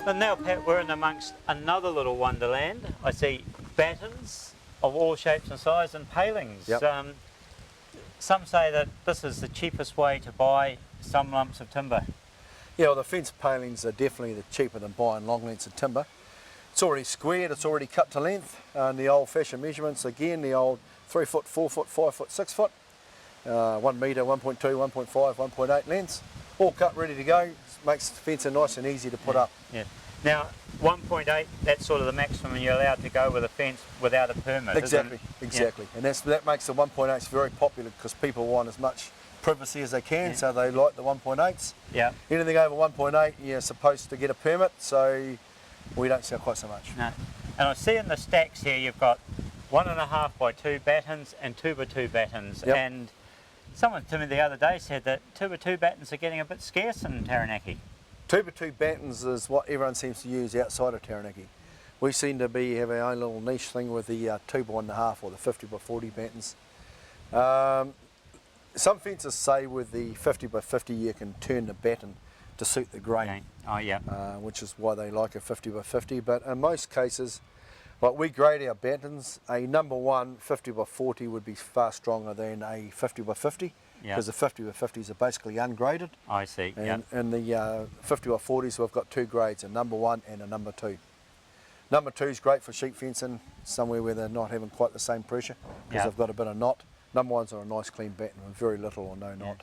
And now, Pat, we're in amongst another little wonderland. I see battens of all shapes and sizes and palings. Yep. Some say that this is the cheapest way to buy some lumps of timber. Yeah, well, the fence palings are definitely cheaper than buying long lengths of timber. It's already squared, it's already cut to length, and the old-fashioned measurements, again, the old 3 foot, 4 foot, 5 foot, 6 foot, 1 metre, 1.2, 1.5, 1.8 lengths, all cut ready to go. Makes the fencing nice and easy to put up. Yeah. Now, 1.8, that's sort of the maximum you're allowed to go with a fence without a permit. Exactly, isn't it? exactly. Yeah. And that makes the 1.8s very popular because people want as much privacy as they can, so they like the 1.8s. Yeah. Anything over 1.8, you're supposed to get a permit, so we don't sell quite so much. No. And I see in the stacks here you've got 1.5 by 2 battens and 2 by 2 battens. Yep. And someone to me the other day said that 2 by 2 battens are getting a bit scarce in Taranaki. 2 by 2 battens is what everyone seems to use outside of Taranaki. We seem to have our own little niche thing with the 2 by 1.5 or the 50 by 40 battens. Some fences say with the 50 by 50 you can turn the batten to suit the grain. Okay. Oh yeah. Which is why they like a 50 by 50, but in most cases, like we grade our battens, a number 1 50 by 40 would be far stronger than a 50 by 50, because the 50 by 50s are basically ungraded. I see. And in the 50 by 40s we've got 2 grades, a number 1 and a number 2. Number 2 is great for sheep fencing, somewhere where they're not having quite the same pressure, because they've got a bit of knot. Number 1s are a nice clean batten with very little or no knot.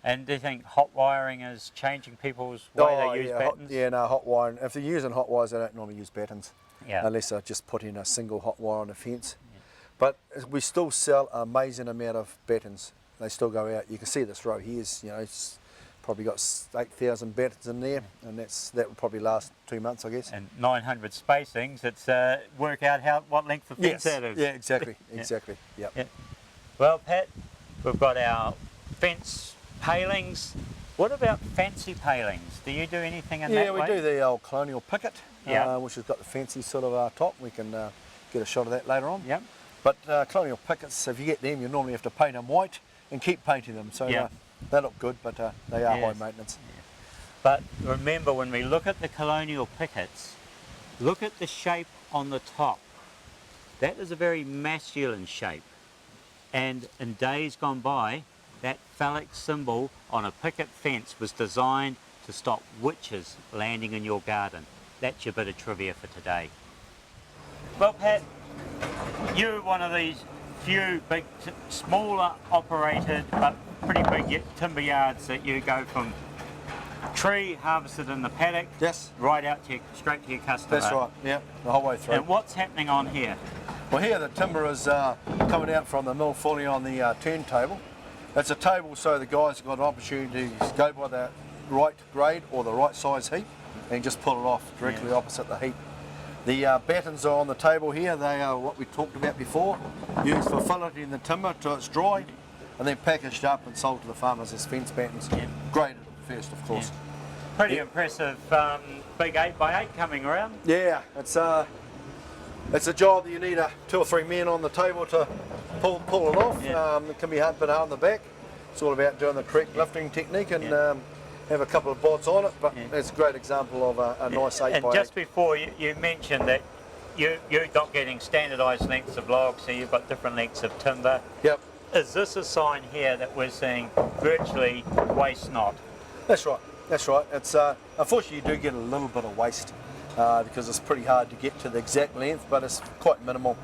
And do you think hot wiring is changing people's way they use battens? Hot wiring. If they're using hot wires, they don't normally use battens, Yeah. unless they just put in a single hot wire on the fence. But we still sell an amazing amount of battens. They still go out. You can see this row here is, it's probably got 8,000 battens in there, and that will probably last 2 months, I guess. And 900 spacings. It's work out what length of fence that is. Yeah, exactly, exactly. Yep. Yeah. Well, Pat, we've got our fence palings. What about fancy palings? Do you do anything in that way? Yeah, we do the old colonial picket, Yeah. which has got the fancy sort of top. We can get a shot of that later on. Yep. But colonial pickets, if you get them, you normally have to paint them white and keep painting them. So they look good, but they are high maintenance. Yeah. But remember, when we look at the colonial pickets, look at the shape on the top. That is a very masculine shape. And in days gone by, that phallic symbol on a picket fence was designed to stop witches landing in your garden. That's your bit of trivia for today. Well, Pat, you're one of these few big, smaller operated but pretty big timber yards that you go from tree harvested in the paddock right out to straight to your customer. That's right, yeah, the whole way through. And what's happening on here? Well, here the timber is coming out from the mill fully on the turntable. It's a table so the guys have got an opportunity to go by the right grade or the right size heap and just pull it off directly opposite the heap. The battens are on the table here. They are what we talked about before, used for filleting the timber till it's dried and then packaged up and sold to the farmers as fence battens. Graded first, of course. Pretty impressive big 8x8 coming around. Yeah, it's a job that you need 2 or 3 men on the table to pull it off. It can be a bit hard on the back. It's all about doing the correct lifting technique and have a couple of bods on it, but it's a great example of a nice 8x8. And just before you mentioned that you're not getting standardised lengths of logs, so you've got different lengths of timber. Yep. Is this a sign here that we're seeing virtually waste not? That's right. That's right. It's unfortunately you do get a little bit of waste because it's pretty hard to get to the exact length, but it's quite minimal.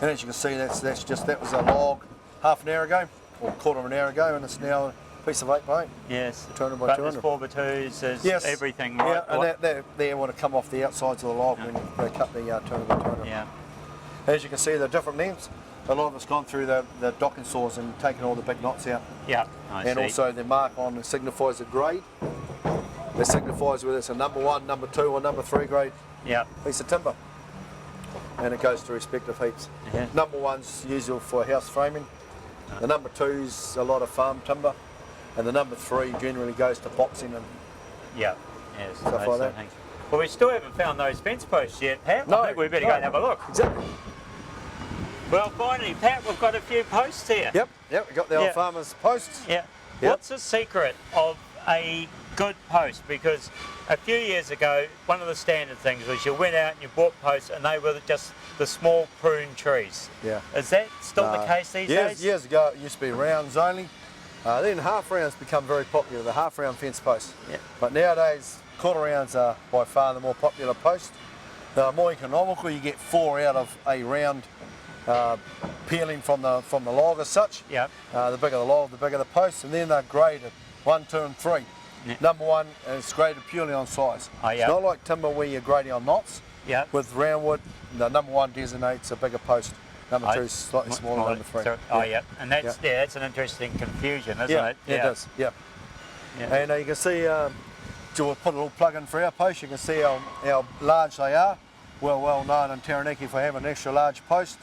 And as you can see, that was a log half an hour ago or quarter of an hour ago, and it's now a piece of 8x8. Yes. 200 by but 200. There's 4x2s, there's everything, right? Yeah, and they want to come off the outsides of the log when they cut the 200 by 200. Yeah. As you can see, the different lengths. A lot of it's gone through the docking saws and taken all the big knots out. Yeah, and also the mark on signifies the grade. It signifies whether it's a number 1, number 2 or number 3 grade piece of timber. And it goes to respective heaps. Number 1's usual for house framing. The number 2's a lot of farm timber. And the number 3 generally goes to boxing and stuff like that. Well, we still haven't found those fence posts yet, Pat. No, I think we better go and have a look. Exactly. Well, finally, Pat, we've got a few posts here. Yep, we've got the old farmer's posts. Yeah. What's the secret of a good post? Because a few years ago, one of the standard things was you went out and you bought posts and they were just the small prune trees. Yeah. Is that still the case these days? Years ago, it used to be rounds only. Then half rounds become very popular, the half round fence posts. Yeah. But nowadays, quarter rounds are by far the more popular post. They're more economical. You get 4 out of a round peeling from the log as such. Yep. The bigger the log, the bigger the post, and then they're graded 1, 2, and 3. Yeah. Number 1 is graded purely on size. Oh, yeah. It's not like timber where you're grading on knots. Yep. With round wood, the number 1 designates a bigger post. Number 2 is slightly smaller than number 3. So, oh, yeah. And that's that's an interesting confusion, isn't it? Yeah, it does. Yeah. Yeah. And you can see, we'll put a little plug in for our post. You can see how large they are. We're well known in Taranaki for having an extra large post.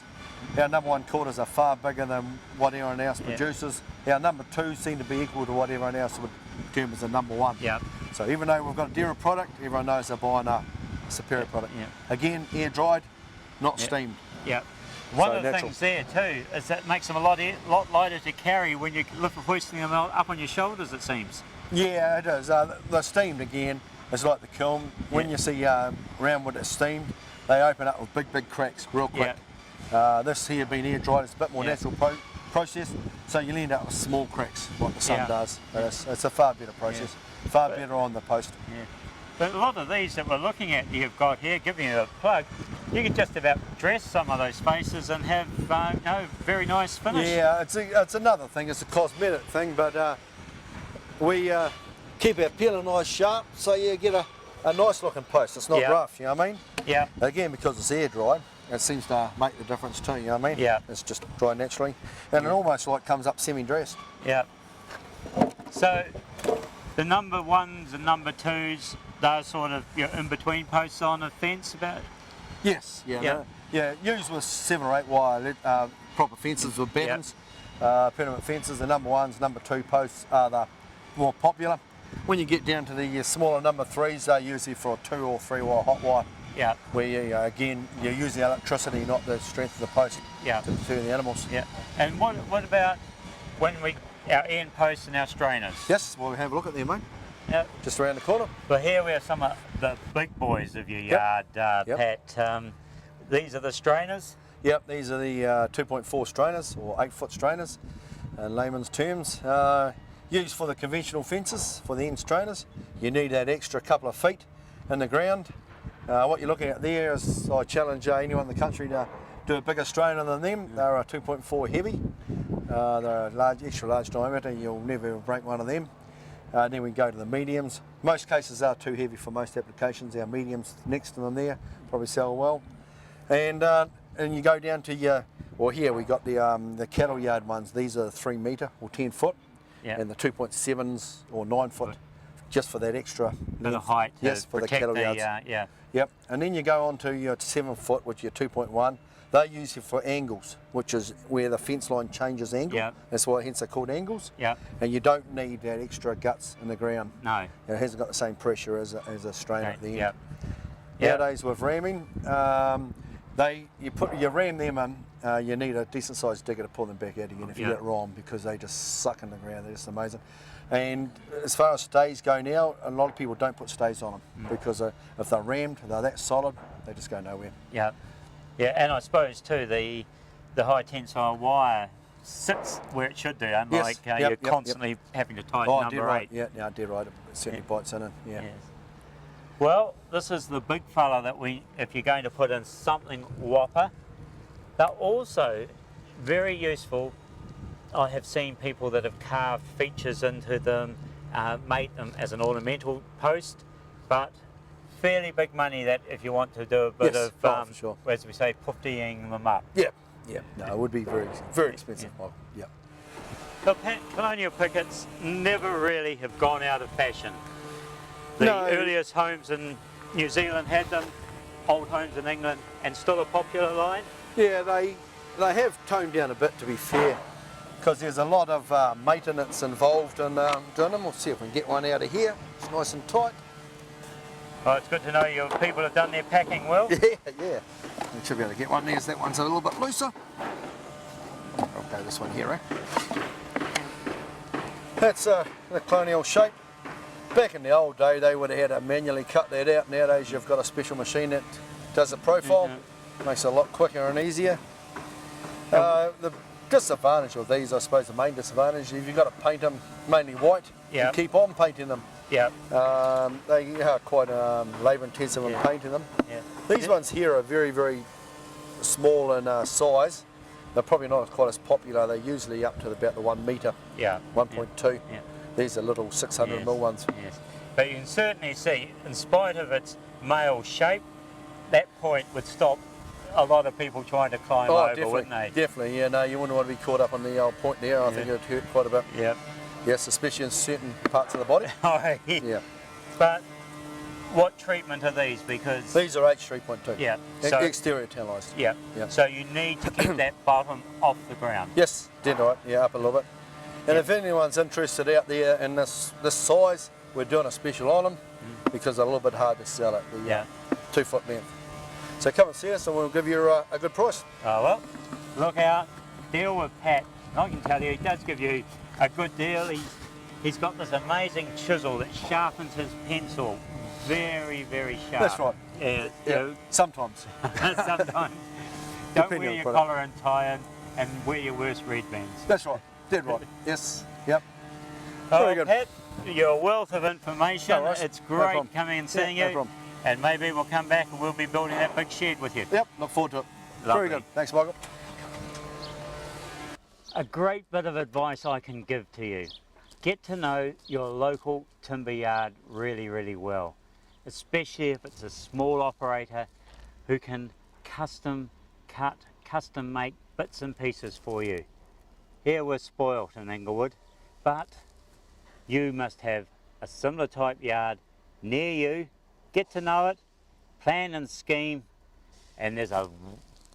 Our number 1 quarters are far bigger than what everyone else produces. Our number 2 seem to be equal to what everyone else would term as a number 1. Yeah. So even though we've got a dearer product, everyone knows they're buying a superior product. Yeah. Again, air dried, not steamed. Yeah. One So of the natural. things there too is that makes them a lot lighter to carry when you look at hoisting them up on your shoulders, it seems. Yeah, it is. The steamed again is like the kiln. When you see round wood that's steamed, they open up with big cracks real quick. This here being air dried, it's a bit more natural process, so you'll end up with small cracks like the sun does. But it's a far better process, far better on the post. Yeah. But a lot of these that we're looking at you've got here, giving you a plug, you can just about dress some of those faces and have very nice finish. Yeah, it's another thing, it's a cosmetic thing, but we keep our peeling eyes sharp so you get a nice looking post. It's not rough, you know what I mean? Yeah. Again, because it's air dried, it seems to make the difference too, you know what I mean? Yeah. It's just dry naturally. And it almost like comes up semi-dressed. Yeah. So the number 1s and number 2s, they're sort of your in-between posts on a fence about? Yes, used with 7 or 8 wire proper fences with battens, permanent fences. The number 1s, number 2 posts are the more popular. When you get down to the smaller number 3s, they're usually for a 2 or 3 wire hot wire. Yeah. Where you, again, you use the electricity, not the strength of the post to deter the animals. Yeah. And what about when our end posts and our strainers? Yes, we'll have a look at them, mate. Yep. Just around the corner. But here we are, some of the big boys of your yard, Pat. These are the strainers? Yep, these are the 2.4 strainers, or 8-foot strainers, in layman's terms. Used for the conventional fences, for the end strainers. You need that extra couple of feet in the ground. What you're looking at there is, I challenge anyone in the country to do a bigger strainer than them. They're a 2.4 heavy. They're a extra large diameter. You'll never break one of them. Then we go to the mediums. Most cases are too heavy for most applications. Our mediums next to them there probably sell well. And you go down to your, well here we got the cattle yard ones. These are 3 metre or 10 foot. Yeah. And the 2.7s or 9 foot, just for that extra Bit of height to yes, for the cattle yards. Yep. And then you go on to your 7 foot, which is your 2.1. They're used for angles, which is where the fence line changes angle. Yep. That's why hence they're called angles. Yep. And you don't need that extra guts in the ground. No. It hasn't got the same pressure as a strainer at the end. Yep. Nowadays with ramming, you ram them in, you need a decent sized digger to pull them back out again if you get it wrong, because they just suck in the ground. They're just amazing. And as far as stays go now, a lot of people don't put stays on them because if they're rammed, they're that solid, they just go nowhere. Yeah. Yeah, and I suppose too the high tensile wire sits where it should do, unlike you're constantly having to tighten number 8. Yeah, dead right. It certainly bites in it. Yeah. Yes. Well, this is the big fella that if you're going to put in something whopper, they're also very useful. I have seen people that have carved features into them, made them as an ornamental post, but fairly big money that if you want to do a bit of, for sure. as we say, puftying them up. Yeah. No, it would be very expensive. Yeah. The colonial pickets never really have gone out of fashion. The earliest homes in New Zealand had them, old homes in England, and still a popular line. Yeah, they have toned down a bit, to be fair, because there's a lot of maintenance involved in doing them. We'll see if we can get one out of here. It's nice and tight. Well, it's good to know your people have done their packing well. Yeah. We should be able to get one. There's that one's a little bit looser. I'll go this one here, eh? That's the colonial shape. Back in the old day, they would have had to manually cut that out. Nowadays, you've got a special machine that does the profile, makes it a lot quicker and easier. The disadvantage of these, I suppose, the main disadvantage, is you've got to paint them mainly white. Yeah. And keep on painting them. Yeah. They are quite labour intensive in painting them. Yeah. These ones here are very, very small in size. They're probably not quite as popular. They're usually up to about the 1 metre, Yeah. 1.2. Yeah. These are little 600 mil ones. Yes. But you can certainly see, in spite of its male shape, that point would stop a lot of people trying to climb over, definitely, wouldn't they? definitely. Yeah, no, you wouldn't want to be caught up on the old point there. I think it would hurt quite a bit. Yeah. Yes, especially in certain parts of the body. Oh, Yeah. But what treatment are these? Because These are H3.2. yeah, E- so Exterior tannised. yeah, Yeah. so you need to keep that bottom off the ground. Yes, dead right. Yeah, up a little bit. And if anyone's interested out there in this size, we're doing a special on them because they're a little bit hard to sell at the Yeah. 2 foot length. So come and see us and we'll give you a good price. Oh well, look out, deal with Pat. I can tell you, he does give you a good deal. He's got this amazing chisel that sharpens his pencil very, very sharp. That's right. Yeah, Yeah, sometimes. sometimes. Don't Depending wear on your product. collar and tie and wear your worst red bands. That's right. Dead right. Yes. Yep. Oh, Very good. Pat, you're a wealth of information. No worries. It's No great problem. coming and Yeah, seeing no you. problem. And maybe we'll come back and we'll be building that big shed with you. Yep. Look forward to it. Lovely. Very good. Thanks, Michael. A great bit of advice I can give to you. Get to know your local timber yard really, really well, especially if it's a small operator who can custom cut, custom make bits and pieces for you. Here we're spoilt in Inglewood, but you must have a similar type yard near you. Get to know it, plan and scheme, and there's a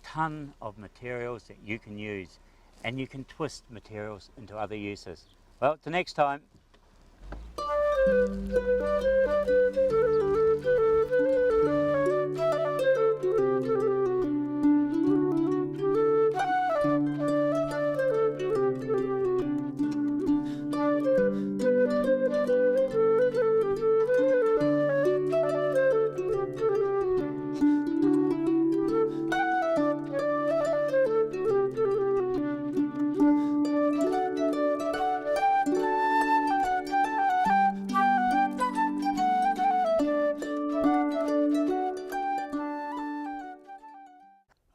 ton of materials that you can use, and you can twist materials into other uses. Well, till next time.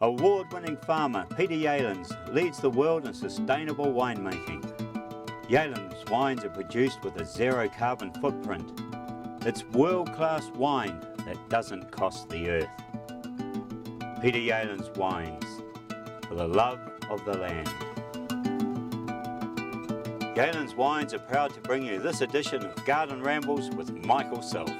Award-winning farmer Peter Yalens leads the world in sustainable winemaking. Yalens wines are produced with a zero carbon footprint. It's world-class wine that doesn't cost the earth. Peter Yalens Wines, for the love of the land. Yalens Wines are proud to bring you this edition of Garden Rambles with Michael Self.